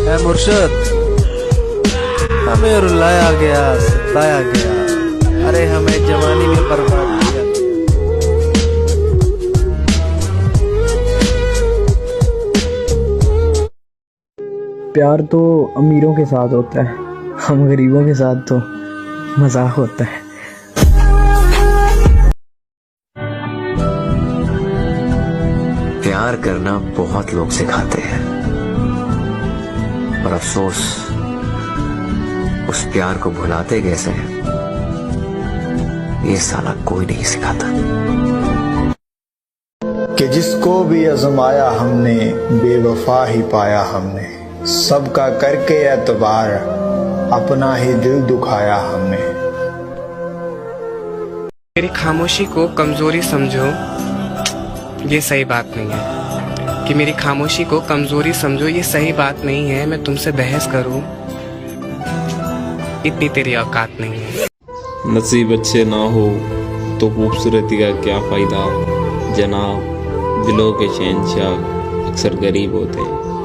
ऐ मुर्शद, हमें रुलाया गया, सताया गया, अरे हमें जवानी में बर्बाद किया। प्यार तो अमीरों के साथ होता है, हम गरीबों के साथ तो मजाक होता है। प्यार करना बहुत लोग सिखाते हैं, और अफसोस उस प्यार को भुलाते कैसे हैं, ये साला कोई नहीं सिखाता। कि जिसको भी आजमाया हमने बेवफा ही पाया हमने, सबका करके एतबार अपना ही दिल दुखाया हमने। मेरी खामोशी को कमजोरी समझो, ये सही बात नहीं है। कि मेरी खामोशी को कमजोरी समझो, ये सही बात नहीं है। मैं तुमसे बहस करूं, इतनी तेरी औकात नहीं है। नसीब अच्छे ना हो तो खूबसूरती का क्या फ़ायदा जनाब, दिलों के शहंशाह अक्सर गरीब होते हैं।